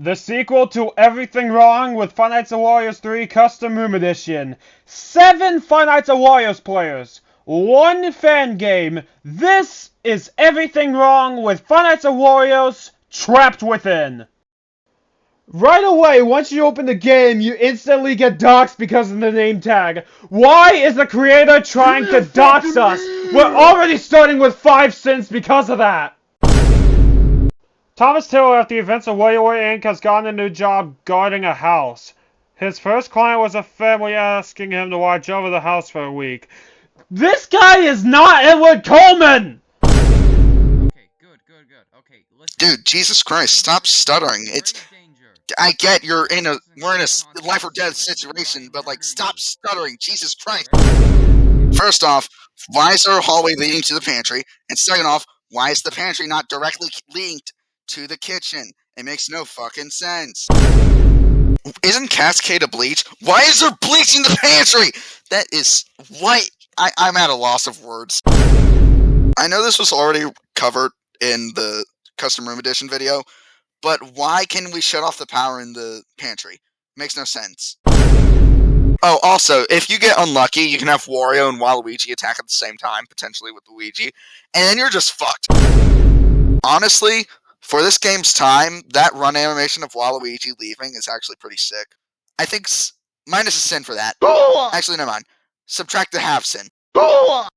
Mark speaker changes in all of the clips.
Speaker 1: The sequel to Everything Wrong with Five Nights at Wario's 3 Custom Room Edition. 7 Five Nights at Wario's players. 1 fan game. This is Everything Wrong with Five Nights at Wario's Trapped Within. Right away, once you open the game, you instantly get doxxed because of the name tag. Why is the creator trying to dox us? We're already starting with 5 sins because of that. Thomas Taylor, after the events of Wario Inc., has gotten a new job guarding a house. His first client was a family asking him to watch over the house for a week. This guy is not Edward Coleman!
Speaker 2: Okay, good. Okay, listen.
Speaker 3: Dude, Jesus Christ, stop stuttering. I get we're in a life or death situation, but like, stop stuttering, Jesus Christ. First off, why is there a hallway leading to the pantry? And second off, why is the pantry not directly linked to the kitchen? It makes no fucking sense. Isn't Cascade a bleach? Why is there bleach in the pantry? That is what I'm at a loss of words. I know this was already covered in the custom room edition video, but why can we shut off the power in the pantry? Makes no sense. Oh, also, if you get unlucky, you can have Wario and Waluigi attack at the same time, potentially with Luigi, and then you're just fucked. Honestly, for this game's time, that run animation of Waluigi leaving is actually pretty sick. I think minus a sin for that. Actually, never mind. Subtract the half sin.
Speaker 2: I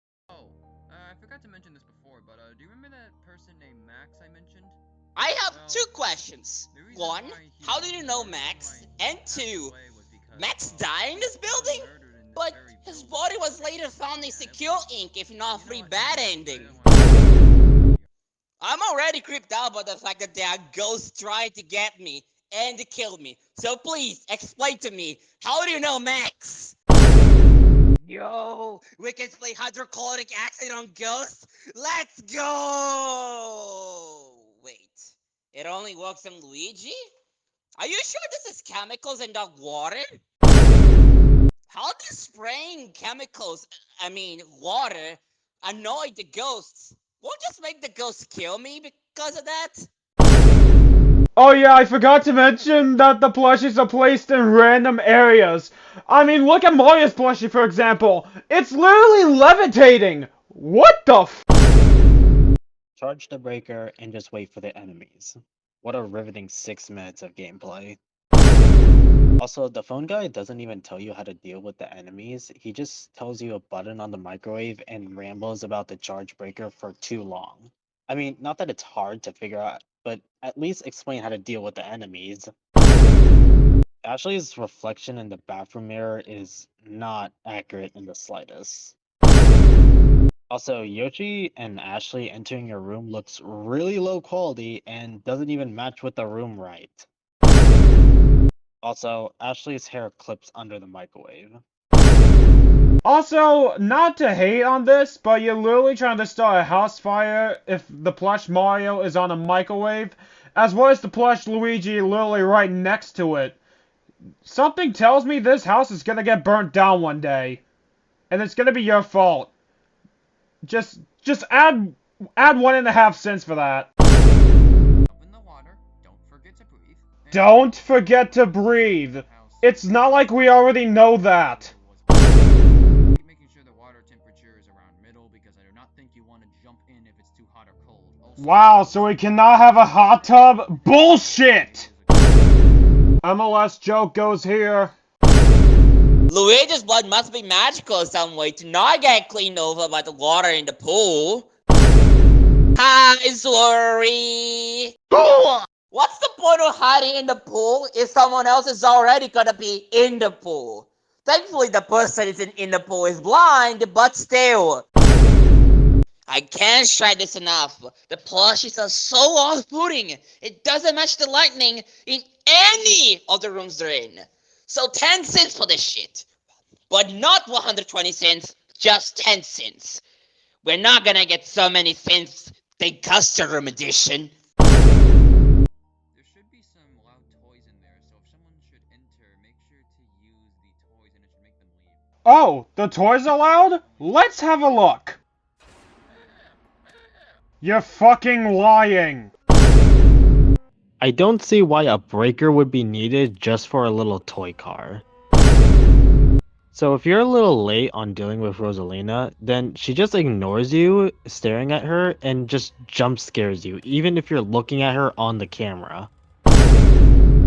Speaker 2: forgot to mention this before, but do you remember that person named Max I mentioned?
Speaker 4: I have 2 questions. 1, how did you know Max? And 2, Max died in this building? But his body was later found in Secure Inc., if not free bad ending. I'm already creeped out by the fact that there are ghosts trying to get me and to kill me. So please, explain to me, how do you know Max? Yo, we can play hydrochloric acid on ghosts? Let's go! Wait, it only works on Luigi? Are you sure this is chemicals and not water? How does spraying water, annoy the ghosts? Won't just make the ghosts kill me because of that?
Speaker 1: Oh yeah, I forgot to mention that the plushies are placed in random areas. I mean, look at Mario's plushie, for example. It's literally levitating! What the f-
Speaker 5: Charge the breaker and just wait for the enemies. What a riveting 6 minutes of gameplay. Also, the phone guy doesn't even tell you how to deal with the enemies. He just tells you a button on the microwave and rambles about the charge breaker for too long. I mean, not that it's hard to figure out, but at least explain how to deal with the enemies. Ashley's reflection in the bathroom mirror is not accurate in the slightest. Also, Yoshi and Ashley entering your room looks really low quality and doesn't even match with the room right. Also, Ashley's hair clips under the microwave.
Speaker 1: Also, not to hate on this, but you're literally trying to start a house fire if the plush Mario is on a microwave, as well as the plush Luigi literally right next to it. Something tells me this house is gonna get burnt down one day. And it's gonna be your fault. Just add 1.5 cents for that.
Speaker 2: In the water, don't forget to breathe.
Speaker 1: Don't forget to breathe. It's not like we already know that.
Speaker 2: Making sure the water temperature is around middle because I do not think you want to jump in if it's too hot or cold. Also,
Speaker 1: Wow, so we cannot have a hot tub? Bullshit! MLS joke goes here.
Speaker 4: Luigi's blood must be magical in some way to not get cleaned over by the water in the pool. Hi, sorry. What's the point of hiding in the pool if someone else is already gonna be in the pool? Thankfully, the person in the pool is blind, but still. I can't stress this enough. The plushies are so off-putting. It doesn't match the lighting in any of the rooms they're in. So 10 cents for this shit. But not 120 cents, just 10 cents. We're not gonna get so many cents the custom room edition.
Speaker 2: there should be some loud toys in there, so if someone should enter, make sure to use the toys and it should make them leave.
Speaker 1: Oh, the toys are loud? Let's have a look. You're fucking lying.
Speaker 5: I don't see why a breaker would be needed just for a little toy car. So if you're a little late on dealing with Rosalina, then she just ignores you, staring at her, and just jump scares you, even if you're looking at her on the camera.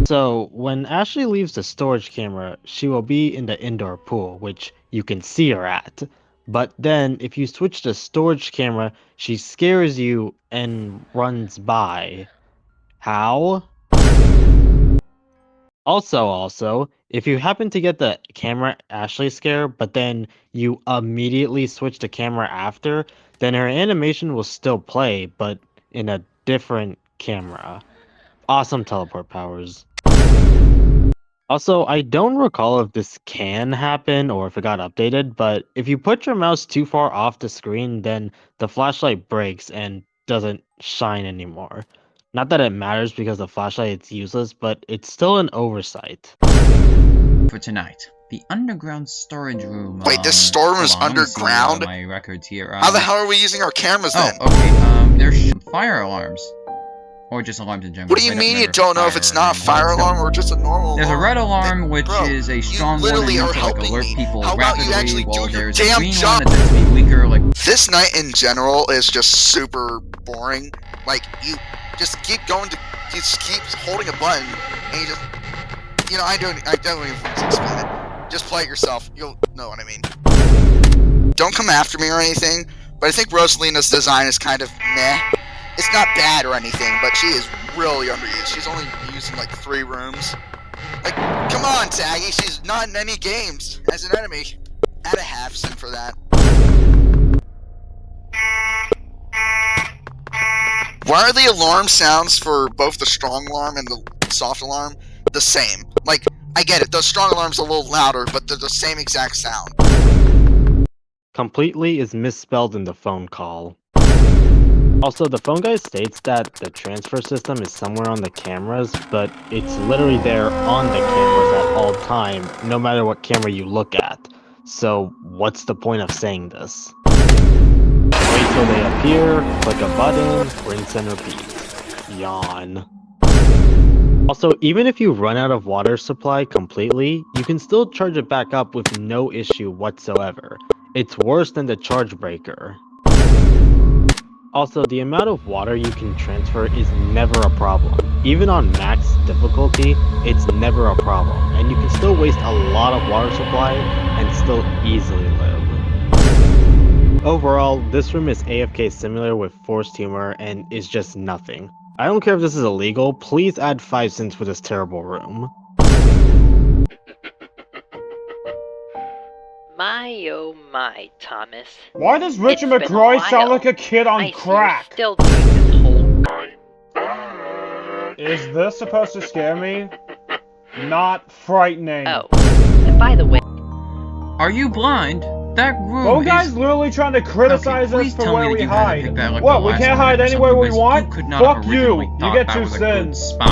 Speaker 5: So when Ashley leaves the storage camera, she will be in the indoor pool, which you can see her at. But then if you switch the storage camera, she scares you and runs by. How? Also, if you happen to get the camera Ashley scare, but then you immediately switch the camera after, then her animation will still play, but in a different camera. Awesome teleport powers. Also, I don't recall if this can happen or if it got updated, but if you put your mouse too far off the screen, then the flashlight breaks and doesn't shine anymore. Not that it matters because the flashlight is useless, but it's still an oversight.
Speaker 2: For tonight, the underground storage room.
Speaker 3: Wait, this storeroom is
Speaker 2: hold on, let me see,
Speaker 3: underground?
Speaker 2: my records here.
Speaker 3: How the hell are we using our cameras then?
Speaker 2: Oh, okay. There's fire alarms. Or just alarms in general.
Speaker 3: What do you mean you don't know if it's not a fire alarm or just a normal alarm?
Speaker 2: There's a red alarm, which
Speaker 3: Bro,
Speaker 2: is a strong
Speaker 3: you
Speaker 2: one
Speaker 3: literally
Speaker 2: used
Speaker 3: are
Speaker 2: to like
Speaker 3: helping
Speaker 2: alert
Speaker 3: me.
Speaker 2: people
Speaker 3: How about you
Speaker 2: rapidly,
Speaker 3: actually
Speaker 2: while
Speaker 3: do your
Speaker 2: there's
Speaker 3: damn
Speaker 2: a green
Speaker 3: job?
Speaker 2: one that tends to be weaker, like...
Speaker 3: This night in general is just super boring. Like, you just keep going to... You just keep holding a button, and you just... You know, I don't even want to explain it. Just play it yourself. You'll know what I mean. Don't come after me or anything, but I think Rosalina's design is kind of meh. It's not bad or anything, but she is really underused. She's only used in like 3 rooms. Like, come on, Taggy, she's not in any games as an enemy. Add a half cent for that. Why are the alarm sounds for both the strong alarm and the soft alarm the same? Like, I get it, the strong alarm's a little louder, but they're the same exact sound.
Speaker 5: Completely is misspelled in the phone call. Also, the phone guy states that the transfer system is somewhere on the cameras, but it's literally there on the cameras at all time, no matter what camera you look at. So, what's the point of saying this? Wait till they appear, click a button, rinse and repeat. Yawn. Also, even if you run out of water supply completely, you can still charge it back up with no issue whatsoever. It's worse than the charge breaker. Also, the amount of water you can transfer is never a problem. Even on max difficulty, it's never a problem, and you can still waste a lot of water supply and still easily live. Overall, this room is AFK similar with forced humor and is just nothing. I don't care if this is illegal, please add 5 cents for this terrible room.
Speaker 6: My oh my, Thomas.
Speaker 1: Why does Richard
Speaker 6: It's been a
Speaker 1: McCroy
Speaker 6: while.
Speaker 1: sound like a kid on
Speaker 6: I see
Speaker 1: crack?
Speaker 6: you're still doing this whole...
Speaker 1: Is this supposed to scare me? Not frightening.
Speaker 6: Oh, and by the way...
Speaker 2: Are you blind? That room
Speaker 1: Phone
Speaker 2: is...
Speaker 1: guy's literally trying to criticize
Speaker 2: Okay,
Speaker 1: us
Speaker 2: please
Speaker 1: for
Speaker 2: tell
Speaker 1: where
Speaker 2: me that
Speaker 1: we
Speaker 2: you had to
Speaker 1: hide.
Speaker 2: pick that, like,
Speaker 1: What,
Speaker 2: the
Speaker 1: we
Speaker 2: last
Speaker 1: can't
Speaker 2: one
Speaker 1: hide
Speaker 2: or
Speaker 1: anywhere we
Speaker 2: something,
Speaker 1: want?
Speaker 2: you could not
Speaker 1: Fuck
Speaker 2: have
Speaker 1: you!
Speaker 2: originally
Speaker 1: You
Speaker 2: thought
Speaker 1: get
Speaker 2: that
Speaker 1: 2
Speaker 2: was a good
Speaker 1: cents.
Speaker 2: spot.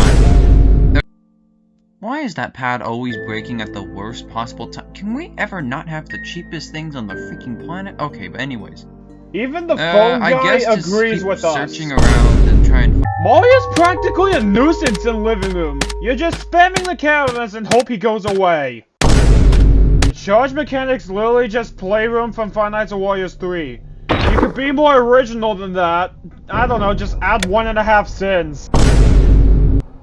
Speaker 2: Why is that pad always breaking at the worst possible time? Can we ever not have the cheapest things on the freaking planet? Okay, but anyways.
Speaker 1: Even the phone
Speaker 2: I
Speaker 1: guy
Speaker 2: guess just
Speaker 1: agrees
Speaker 2: keep
Speaker 1: with us.
Speaker 2: searching around and try and...
Speaker 1: Mario's practically a nuisance in living room. You're just spamming the cameras and hope he goes away. Charge mechanics literally just Playroom from Five Nights at Wario's 3. You could be more original than that. I don't know, just add 1.5 cents.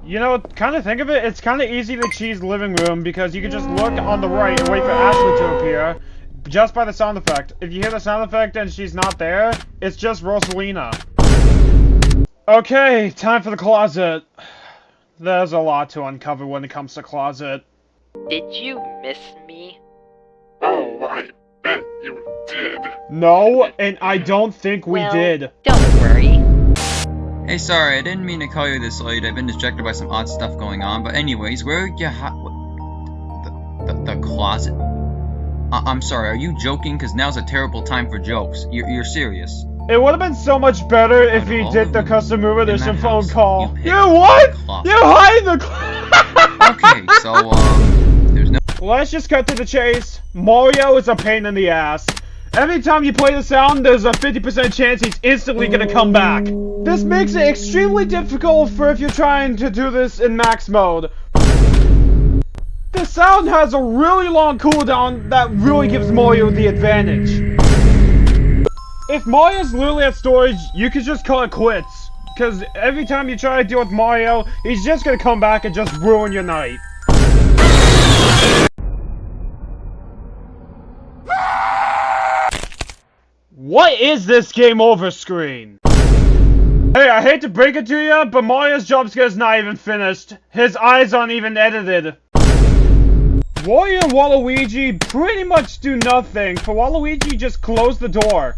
Speaker 1: You know, kind of think of it, it's kind of easy to cheese living room because you can just look on the right and wait for Ashley to appear just by the sound effect. If you hear the sound effect and she's not there, it's just Rosalina. Okay, time for the closet. There's a lot to uncover when it comes to closet.
Speaker 6: Did you miss me?
Speaker 7: Oh, I bet you did.
Speaker 1: No, and I don't think we
Speaker 6: Well,
Speaker 1: did.
Speaker 6: Don't worry.
Speaker 2: Hey, sorry, I didn't mean to call you this late. I've been distracted by some odd stuff going on. But anyways, where you the closet? I'm sorry, are you joking? Because now's a terrible time for jokes. You're serious.
Speaker 1: It would have been so much better if
Speaker 2: Out
Speaker 1: he
Speaker 2: of all
Speaker 1: did
Speaker 2: the
Speaker 1: the
Speaker 2: rooms
Speaker 1: custom move
Speaker 2: in
Speaker 1: edition
Speaker 2: that
Speaker 1: phone
Speaker 2: house,
Speaker 1: call.
Speaker 2: you picked
Speaker 1: You what?
Speaker 2: the closet.
Speaker 1: You hide the closet.
Speaker 2: Okay, so, there's no...
Speaker 1: Let's just cut to the chase. Mario is a pain in the ass. Every time you play the sound, there's a 50% chance he's instantly gonna come back. This makes it extremely difficult for if you're trying to do this in max mode. The sound has a really long cooldown that really gives Mario the advantage. If Mario's literally at storage, you can just call it quits. Because every time you try to deal with Mario, he's just gonna come back and just ruin your night. What is this game over screen? Hey, I hate to break it to you, but Mario's jump scare's not even finished. His eyes aren't even edited. Wario and Waluigi pretty much do nothing. For Waluigi, just close the door.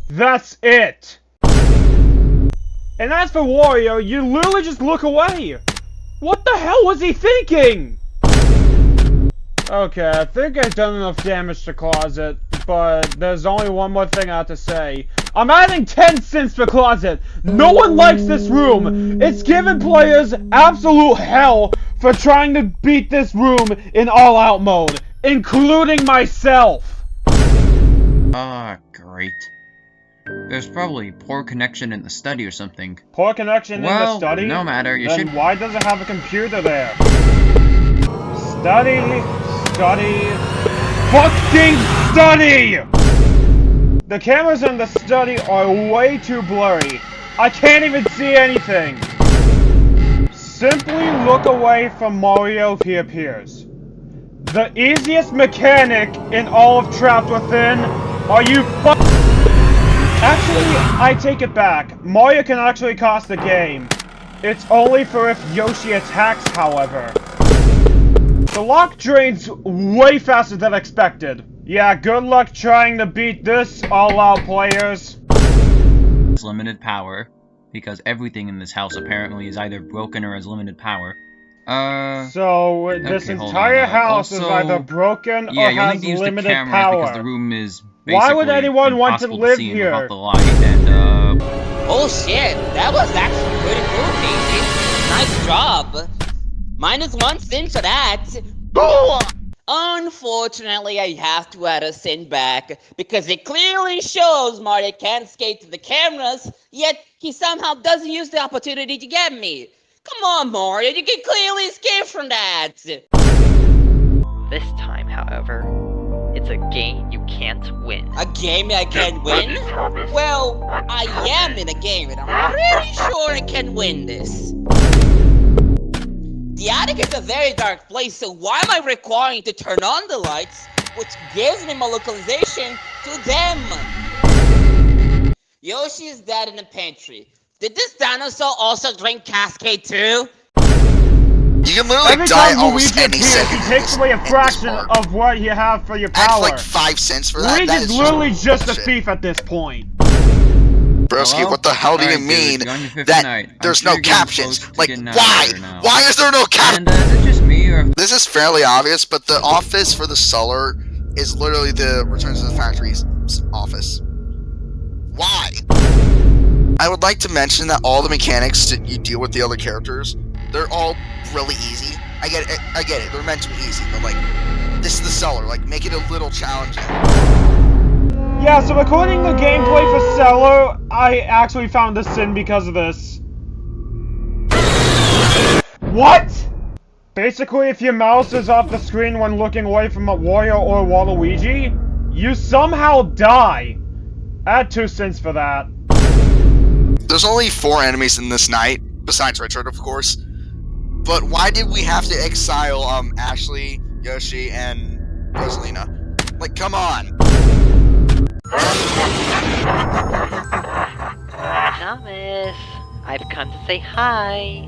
Speaker 1: That's it. And as for Wario, you literally just look away. What the hell was he thinking? Okay, I think I've done enough damage to Closet, but there's only one more thing I have to say. I'm adding 10 cents for Closet. No one likes this room. It's giving players absolute hell for trying to beat this room in all-out mode, including myself.
Speaker 2: Ah, great. There's probably poor connection in the study or something.
Speaker 1: Poor connection in the study?
Speaker 2: No matter, you
Speaker 1: then
Speaker 2: should-
Speaker 1: why does it have a computer there? Study, fucking study! The cameras in the study are way too blurry. I can't even see anything. Simply look away from Mario if he appears. The easiest mechanic in all of Trapped Within. Are you Actually, I take it back. Mario can actually cost the game. It's only for if Yoshi attacks, however. The lock drains way faster than expected. Yeah, good luck trying to beat this, all-out players.
Speaker 2: Limited power, because everything in this house apparently is either broken or has limited power.
Speaker 1: So, this
Speaker 2: okay, hold
Speaker 1: entire
Speaker 2: on.
Speaker 1: house is
Speaker 2: Also,
Speaker 1: either broken
Speaker 2: yeah,
Speaker 1: or
Speaker 2: you only
Speaker 1: has
Speaker 2: need to use the
Speaker 1: limited
Speaker 2: cameras
Speaker 1: power.
Speaker 2: because the room is
Speaker 1: Why would
Speaker 2: basically
Speaker 1: anyone want to
Speaker 2: impossible
Speaker 1: live
Speaker 2: see
Speaker 1: here?
Speaker 2: without the light, and
Speaker 4: Oh shit, that was actually pretty cool, Casey. Nice job. -1 sin for that. Unfortunately, I have to add a sin back, because it clearly shows Mario can't skate to the cameras, yet he somehow doesn't use the opportunity to get me. Come on, Mario, you can clearly escape from that!
Speaker 6: This time, however, it's a game you can't win.
Speaker 4: A game I can't win? Well, I am in a game and I'm pretty sure I can win this. The attic is a very dark place, so why am I requiring to turn on the lights, which gives me my localization to them? Yoshi is dead in the pantry. Did this dinosaur also drink Cascade too?
Speaker 3: You can literally
Speaker 1: Every
Speaker 3: die
Speaker 1: time
Speaker 3: almost
Speaker 1: Luigi
Speaker 3: any
Speaker 1: appears,
Speaker 3: second.
Speaker 1: he takes away a fraction of what you have for your power.
Speaker 3: Add like 5 cents for that. That
Speaker 1: Luigi's
Speaker 3: is
Speaker 1: literally just a
Speaker 3: bullshit.
Speaker 1: thief at this point.
Speaker 3: Broski,
Speaker 2: Hello?
Speaker 3: what the hell do you
Speaker 2: Alright,
Speaker 3: mean
Speaker 2: dude, you're on your fifth
Speaker 3: that
Speaker 2: night. I'm
Speaker 3: there's
Speaker 2: sure
Speaker 3: no
Speaker 2: you're getting
Speaker 3: captions?
Speaker 2: close to
Speaker 3: Like,
Speaker 2: getting out
Speaker 3: why?
Speaker 2: of there now.
Speaker 3: Why is there no captions?
Speaker 2: And is it just me or?
Speaker 3: This is fairly obvious, but the office for the Cellar is literally the Returns to the Factory's office. Why? I would like to mention that all the mechanics that you deal with the other characters, they're all really easy. I get it, they're meant to be easy, but like, this is the Cellar, like, make it a little challenging.
Speaker 1: Yeah, so according to gameplay for Cellar, I actually found a sin because of this. What? Basically, if your mouse is off the screen when looking away from a Wario or Waluigi, you somehow die. Add 2 cents for that.
Speaker 3: There's only 4 enemies in this night, besides Richard, of course. But why did we have to exile, Ashley, Yoshi, and Rosalina? Like, come on!
Speaker 6: Thomas, I've come to say hi.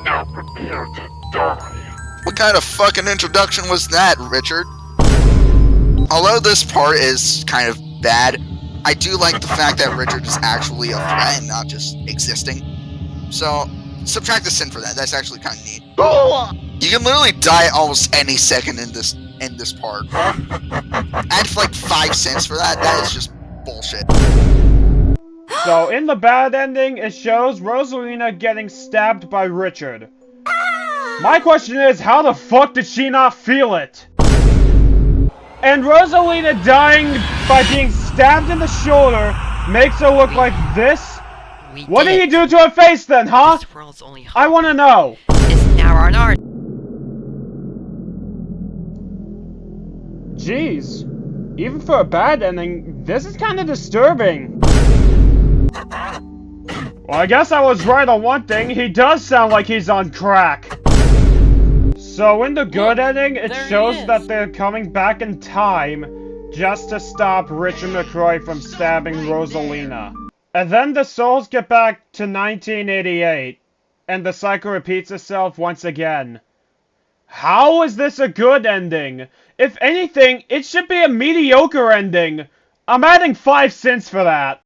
Speaker 7: Now prepare to die.
Speaker 3: What kind of fucking introduction was that, Richard? Although this part is kind of bad, I do like the fact that Richard is actually a threat and not just existing. So, subtract the sin for that. That's actually kind of neat. You can literally die almost any second in this part. Add like 5 cents for that. That is just bullshit.
Speaker 1: So, in the bad ending, it shows Rosalina getting stabbed by Richard. My question is, how the fuck did she not feel it? And Rosalina dying by being stabbed in the shoulder, makes her look like this?
Speaker 6: We
Speaker 1: What did he
Speaker 6: did.
Speaker 1: do to her face then, huh?
Speaker 6: This world's only
Speaker 1: I
Speaker 6: hope
Speaker 1: wanna know.
Speaker 6: is now our art.
Speaker 1: Jeez. Even for a bad ending, this is kinda disturbing. Well, I guess I was right on one thing. He does sound like he's on crack. So in the good ending, it shows that they're coming back in time just to stop Richard McCroy from stabbing Rosalina. And then the souls get back to 1988, and the cycle repeats itself once again. How is this a good ending? If anything, it should be a mediocre ending. I'm adding 5 cents for that.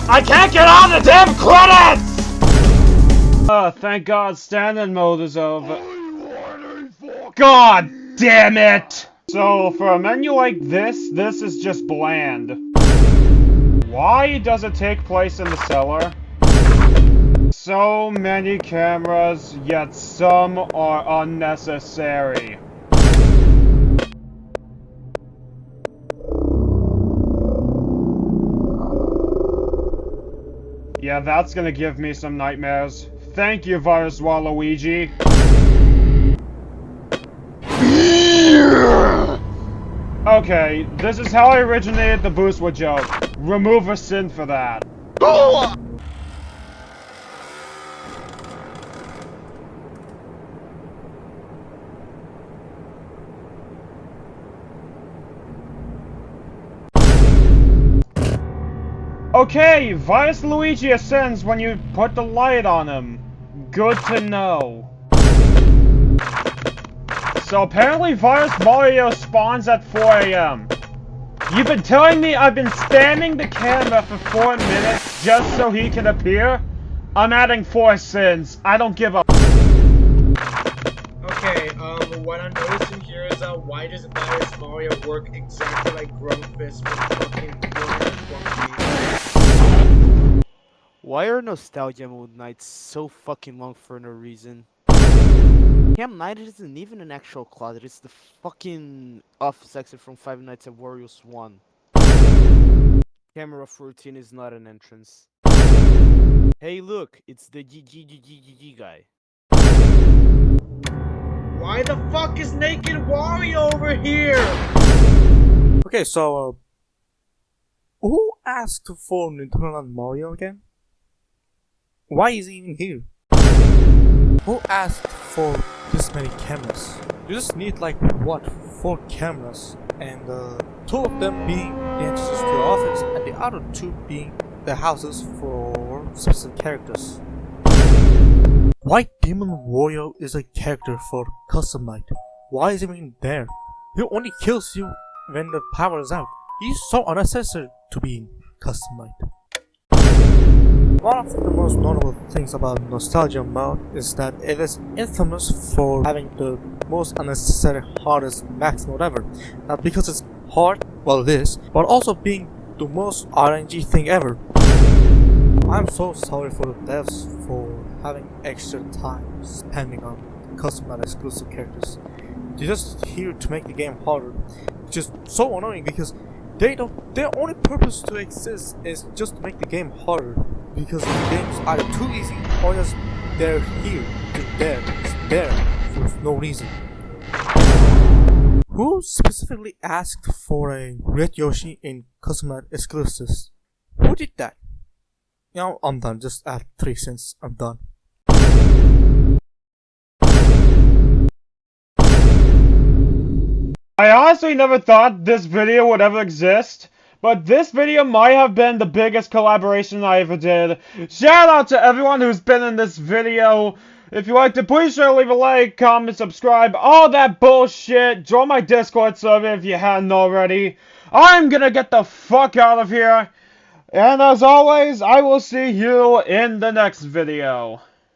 Speaker 1: I can't get on the damn credits! Thank God standing mode is over. God damn it! So, for a menu like this is just bland. Why does it take place in the cellar? So many cameras, yet some are unnecessary. Yeah, that's gonna give me some nightmares. Thank you, Virus Waluigi. Okay, this is how I originated the Boostwood joke. Remove a sin for that. Okay, Virus Luigi ascends when you put the light on him. Good to know. So apparently Virus Mario spawns at 4 AM. You've been telling me I've been spamming the camera for 4 minutes just so he can appear? I'm adding 4 sins. I don't give a.
Speaker 8: Okay, what I'm noticing here is why does Virus Mario work exactly like Grumpus from fucking
Speaker 9: Why are nostalgia mode nights so fucking long for no reason? Camp Night isn't even an actual closet, it's the fucking office exit from Five Nights at Wario's 1. Camera 14 is not an entrance. Hey look, it's the GGGGG guy.
Speaker 8: Why the fuck is Naked Wario over here?
Speaker 10: Okay, so, who asked for Nintendo and Mario again? Why is he even here? Who asked for this many cameras? You just need like, what, 4 cameras? And 2 of them being the entrances to your office, and the other 2 being the houses for specific characters. Why Demon Wario is a character for custom night? Why is he even there? He only kills you when the power is out. He's so unnecessary to be in custom night. One of the most notable things about Nostalgia mode is that it is infamous for having the most unnecessary hardest max mode ever. Not because it's hard, well it is, but also being the most RNG thing ever. I'm so sorry for the devs for having extra time spending on custom and exclusive characters. They're just here to make the game harder, which is so annoying because their only purpose to exist is just to make the game harder. Because the game's either too easy or just they're here, it's there for no reason. Who specifically asked for a red Yoshi in custom exclusives? Who did that? You know, I'm done. Just add 3 cents. I'm done.
Speaker 1: I honestly never thought this video would ever exist, but this video might have been the biggest collaboration I ever did. Shout out to everyone who's been in this video. If you liked it, please sure to leave a like, comment, subscribe, all that bullshit. Join my Discord server if you hadn't already. I'm gonna get the fuck out of here. And as always, I will see you in the next video.